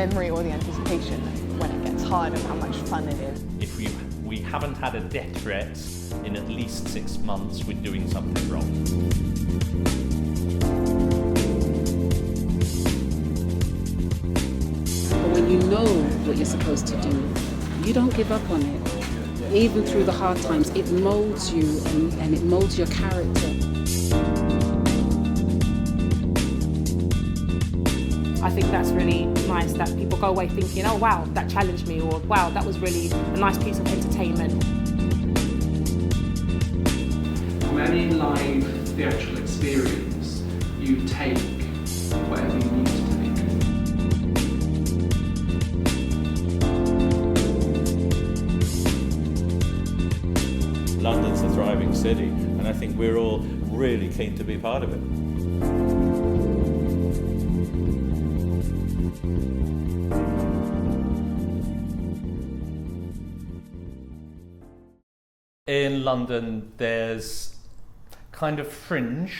memory or the anticipation when it gets hard and how much fun it is. If we haven't had a death threat in at least 6 months, we're doing something wrong. But when you know what you're supposed to do, you don't give up on it. Even through the hard times, it molds you and it molds your character. I think that's really nice that people go away thinking, oh wow, that challenged me, or wow, that was really a nice piece of entertainment. From any live theatrical experience, you take whatever you need to take. London's a thriving city, and I think we're all really keen to be part of it. In London, there's kind of Fringe,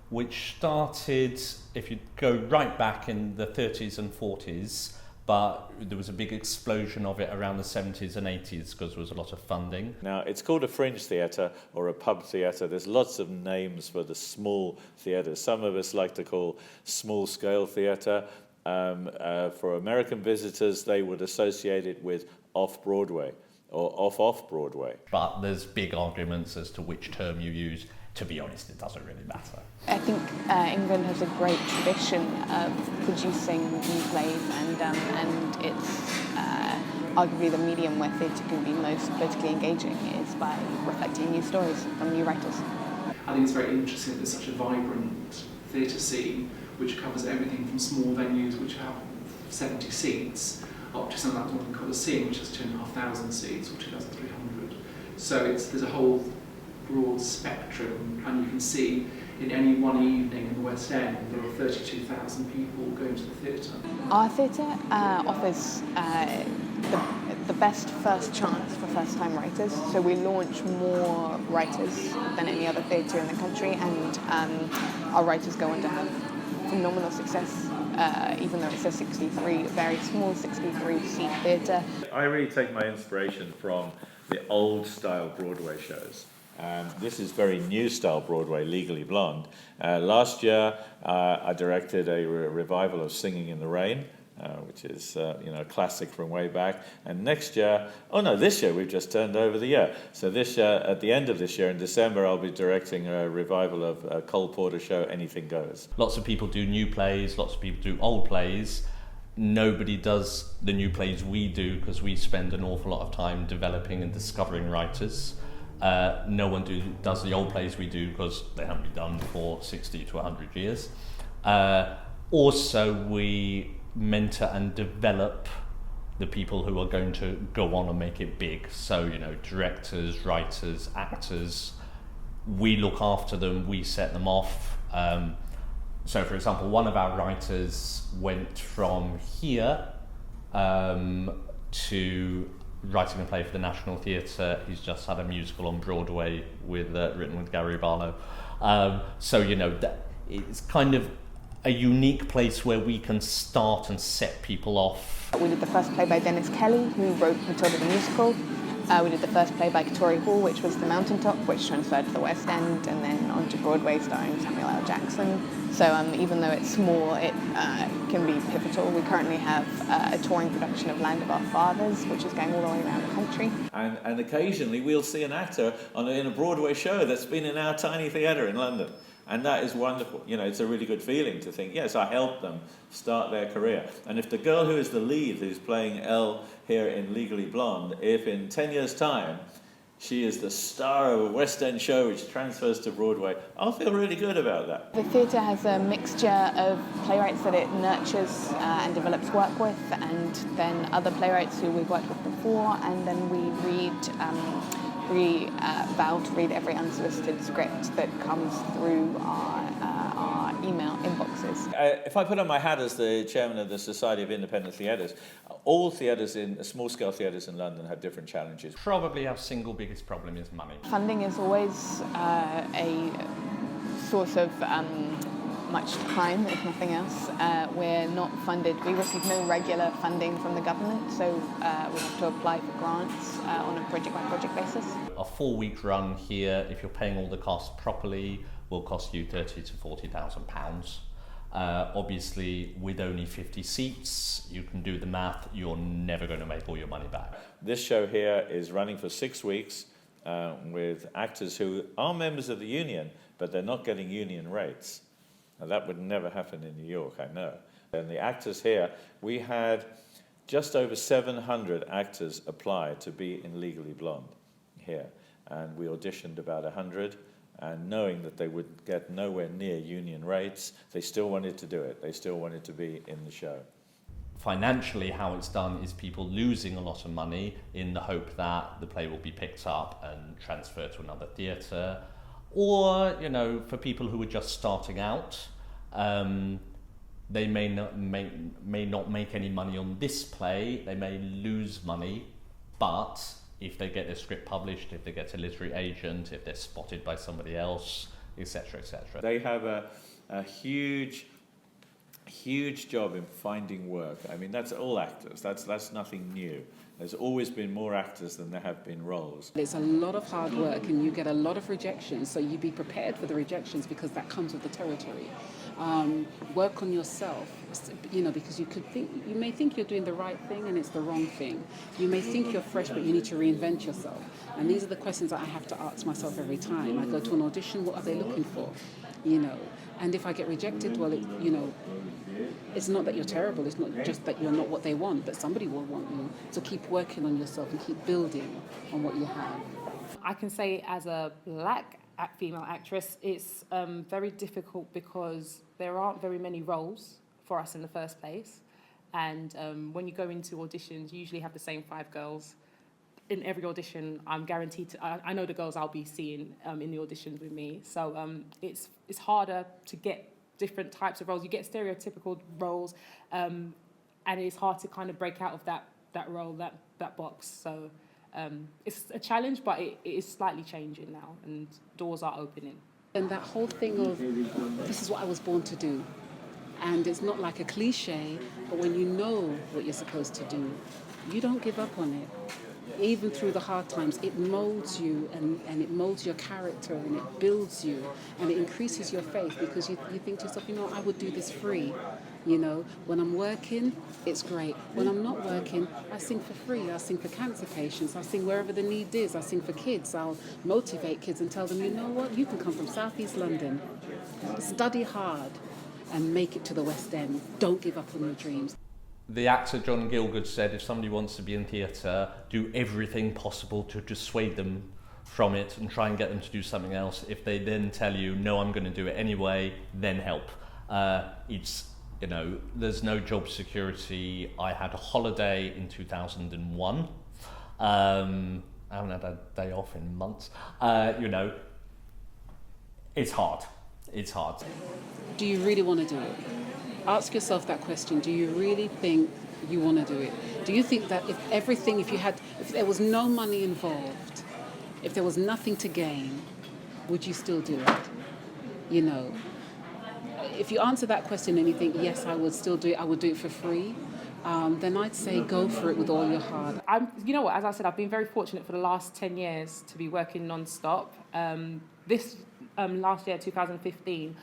which started, if you go right back in the 30s and 40s, but there was a big explosion of it around the 70s and 80s because there was a lot of funding. Now, it's called a fringe theatre or a pub theatre. There's lots of names for the small theatres. Some of us like to call small-scale theatre. For American visitors, they would associate it with off-Broadway or off-Broadway. But there's big arguments as to which term you use. To be honest, it doesn't really matter. I think England has a great tradition of producing new plays, and it's arguably the medium where theatre can be most politically engaging is by reflecting new stories from new writers. I think it's very interesting that there's such a vibrant theatre scene which covers everything from small venues which have 70 seats up to something like Northern Coliseum, which has 2,500 seats or 2,300. So there's a whole broad spectrum, and you can see in any one evening in the West End there are 32,000 people going to the theatre. Our theatre offers the best first chance for first-time writers, so we launch more writers than any other theatre in the country, and our writers go on to have phenomenal success, even though it's a very small 63-seat theatre. I really take my inspiration from the old-style Broadway shows. This is very new style Broadway, Legally Blonde. Last year, I directed a revival of Singing in the Rain, which is a classic from way back. And this year we've just turned over the year. So this year, at the end of this year, in December, I'll be directing a revival of Cole Porter's show, Anything Goes. Lots of people do new plays, lots of people do old plays. Nobody does the new plays we do because we spend an awful lot of time developing and discovering writers. No one does the old plays we do because they haven't been done for 60 to 100 years. Also, we mentor and develop the people who are going to go on and make it big. So, directors, writers, actors, we look after them, we set them off. So, for example, one of our writers went from here to writing a play for the National Theatre. He's just had a musical on Broadway written with Gary Barlow. It's kind of a unique place where we can start and set people off. We did the first play by Dennis Kelly, who wrote Matilda the musical. We did the first play by Katori Hall, which was The Mountaintop, which transferred to the West End, and then onto Broadway starring Samuel L. Jackson. So even though it's small, it can be pivotal. We currently have a touring production of Land of Our Fathers, which is going all the way around the country. And occasionally we'll see an actor in a Broadway show that's been in our tiny theatre in London. And that is wonderful. It's a really good feeling to think, yes, I helped them start their career. And if the girl who is the lead, who's playing Elle here in Legally Blonde, if in 10 years' time she is the star of a West End show which transfers to Broadway, I'll feel really good about that. The theatre has a mixture of playwrights that it nurtures and develops work with, and then other playwrights who we've worked with before, and then we vow to read every unsolicited script that comes through our email inboxes. If I put on my hat as the chairman of the Society of Independent Theatres, all theatres small-scale theatres in London have different challenges. Probably our single biggest problem is money. Funding is always a source of much time, if nothing else. We're not funded. We receive no regular funding from the government, so we have to apply for grants on a project-by-project basis. A 4-week run here, if you're paying all the costs properly, will cost you £30,000 to £40,000. Obviously, with only 50 seats, you can do the math, you're never going to make all your money back. This show here is running for 6 weeks with actors who are members of the union, but they're not getting union rates. Now, that would never happen in New York, I know. And the actors here, we had just over 700 actors apply to be in Legally Blonde here. And we auditioned about 100. And knowing that they would get nowhere near union rates, they still wanted to do it. They still wanted to be in the show. Financially, how it's done is people losing a lot of money in the hope that the play will be picked up and transferred to another theatre. Or, you know, for people who are just starting out, they may not make any money on this play. They may lose money, but if they get their script published, if they get a literary agent, if they're spotted by somebody else, etc., etc. They have a huge job in finding work. I mean, that's all actors. That's nothing new. There's always been more actors than there have been roles. It's a lot of hard work and you get a lot of rejections, so you be prepared for the rejections because that comes with the territory. Work on yourself, you know, because you may think you're doing the right thing and it's the wrong thing. You may think you're fresh, but you need to reinvent yourself. And these are the questions that I have to ask myself every time. I go to an audition, what are they looking for? You know, and if I get rejected, well, it's not that you're terrible, it's not just that you're not what they want, but somebody will want you. So keep working on yourself and keep building on what you have. I can say as a black female actress, it's very difficult because there aren't very many roles for us in the first place. And when you go into auditions, you usually have the same 5 girls. In every audition, I'm guaranteed to, I know the girls I'll be seeing in the auditions with me. So it's harder to get different types of roles. You get stereotypical roles, and it's hard to kind of break out of that role, that box. So it's a challenge, but it is slightly changing now, and doors are opening. And that whole thing of, this is what I was born to do. And it's not like a cliche, but when you know what you're supposed to do, you don't give up on it. Even through the hard times, it molds you and it molds your character and it builds you and it increases your faith because you think to yourself, you know, I would do this free. You know, when I'm working, it's great. When I'm not working, I sing for free. I sing for cancer patients. I sing wherever the need is. I sing for kids. I'll motivate kids and tell them, you know what, you can come from South East London, study hard and make it to the West End. Don't give up on your dreams. The actor John Gielgud said if somebody wants to be in theatre, do everything possible to dissuade them from it and try and get them to do something else. If they then tell you, no, I'm going to do it anyway, then help. It's, you know, there's no job security. I had a holiday in 2001. I haven't had a day off in months. You know, it's hard. It's hard. Do you really want to do it? Ask yourself that question. Do you really think you want to do it? Do you think that if there was no money involved, if there was nothing to gain, would you still do it? You know, if you answer that question and you think, yes, I would still do it, I would do it for free, then I'd say go for it with all your heart. You know what, as I said, I've been very fortunate for the last 10 years to be working non-stop. This last year, 2015,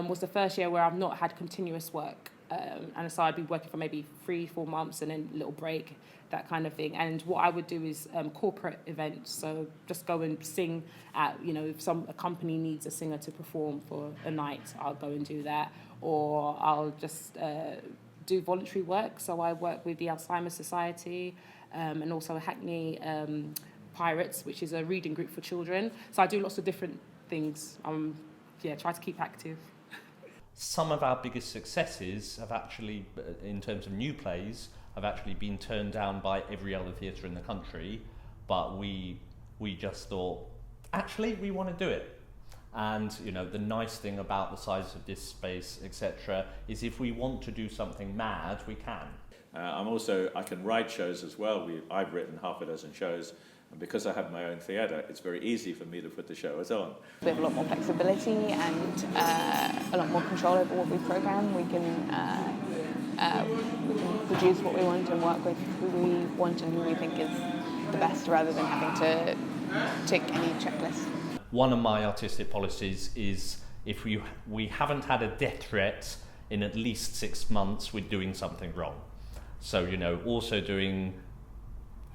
was the first year where I've not had continuous work. And so I'd be working for maybe 3-4 months and then a little break, that kind of thing. And what I would do is corporate events. So just go and sing at, you know, if a company needs a singer to perform for a night, I'll go and do that. Or I'll just do voluntary work. So I work with the Alzheimer's Society and also Hackney Pirates, which is a reading group for children. So I do lots of different things. Try to keep active. Some of our biggest successes have actually, in terms of new plays, have actually been turned down by every other theatre in the country, but we just thought, actually, we want to do it. And, you know, the nice thing about the size of this space, etc., is if we want to do something mad, we can. I can write shows as well. I've written half a dozen shows And because I have my own theatre, it's very easy for me to put the shows on. We have a lot more flexibility and a lot more control over what we program. We can produce what we want and work with who we want and who we think is the best, rather than having to tick any checklist. One of my artistic policies is if we haven't had a death threat in at least 6 months, we're doing something wrong. So, also doing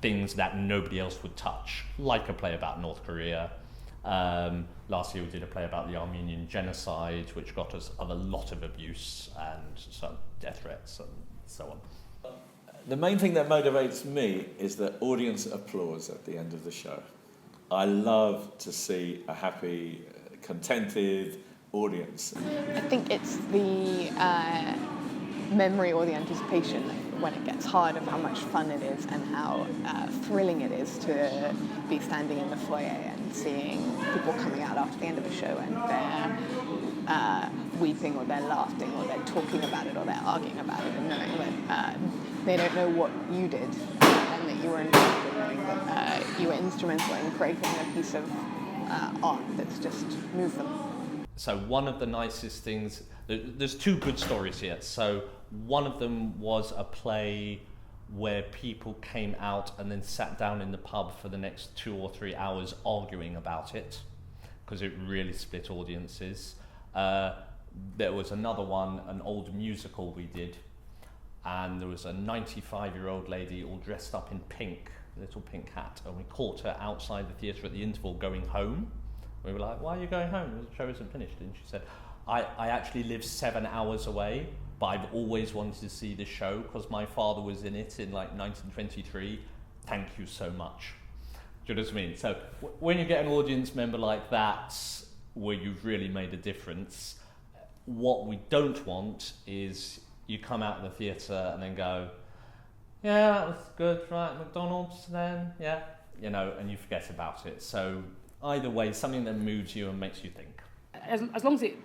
things that nobody else would touch, like a play about North Korea. Last year we did a play about the Armenian genocide, which got us a lot of abuse and some death threats and so on. The main thing that motivates me is the audience applause at the end of the show. I love to see a happy, contented audience. I think it's the memory or the anticipation when it gets hard of how much fun it is and how thrilling it is to be standing in the foyer and seeing people coming out after the end of the show and they're weeping or they're laughing or they're talking about it or they're arguing about it and knowing that they don't know what you did and that you were involved in, knowing that you were instrumental in creating a piece of art that's just moved them. So one of the nicest things, there's two good stories here. So one of them was a play where people came out and then sat down in the pub for the next 2 or 3 hours arguing about it, because it really split audiences. There was another one, an old musical we did, and there was a 95-year-old lady all dressed up in pink, little pink hat, and we caught her outside the theatre at the interval going home. We were like, why are you going home? The show isn't finished. And she said, I actually live 7 hours away, but I've always wanted to see this show because my father was in it in like 1923. Thank you so much. Do you know what I mean? So when you get an audience member like that, where you've really made a difference, what we don't want is you come out of the theatre and then go, yeah, that was good, right, McDonald's then, yeah, and you forget about it. So either way, something that moves you and makes you think. As long as it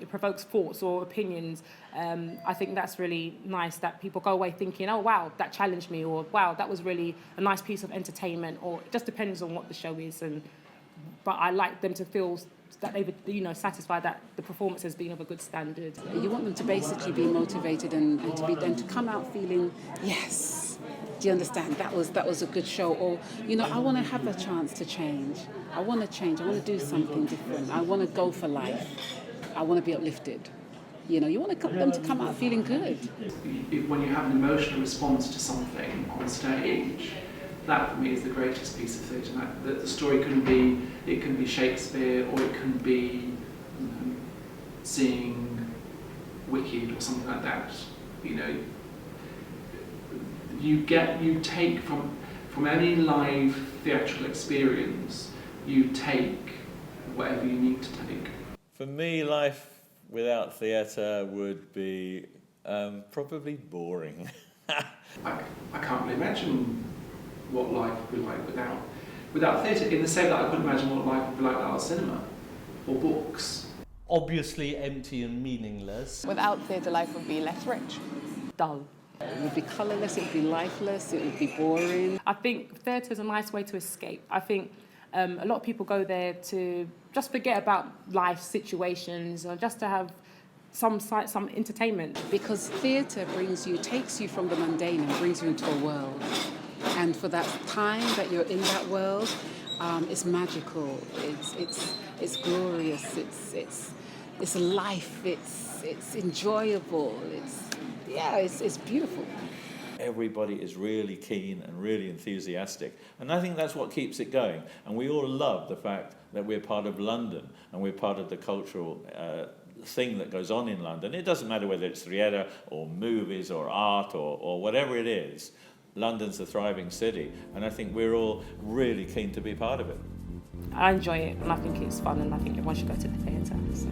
provokes thoughts or opinions, I think that's really nice that people go away thinking, oh, wow, that challenged me, or wow, that was really a nice piece of entertainment, or it just depends on what the show is. But I like them to feel that they've, satisfied that the performance has been of a good standard. You want them to basically be motivated and to come out feeling, yes, do you understand? That was a good show. Or, I want to have a chance to change. I want to change. I want to do something different. I want to go for life. I want to be uplifted. You want them to come out feeling good. When you have an emotional response to something on stage, that for me is the greatest piece of theatre. The story can be Shakespeare, or it can be seeing Wicked or something like that. You take from any live theatrical experience, you take whatever you need to take. For me, life without theatre would be probably boring. I can't really imagine what life would be like without theatre, in the same that I couldn't imagine what life would be like without cinema or books. Obviously empty and meaningless. Without theatre, life would be less rich. Dull. It would be colourless, it would be lifeless, it would be boring. I think theatre is a nice way to escape. I think a lot of people go there to just forget about life situations or just to have some entertainment. Because theatre takes you from the mundane and brings you into a world. And for that time that you're in that world, it's magical, it's glorious, it's life, it's enjoyable, it's beautiful. Everybody is really keen and really enthusiastic. And I think that's what keeps it going. And we all love the fact that we're part of London and we're part of the cultural thing that goes on in London. It doesn't matter whether it's theatre or movies or art or whatever it is. London's a thriving city, and I think we're all really keen to be part of it. I enjoy it, and I think it's fun, and I think everyone should go to the theatre. So.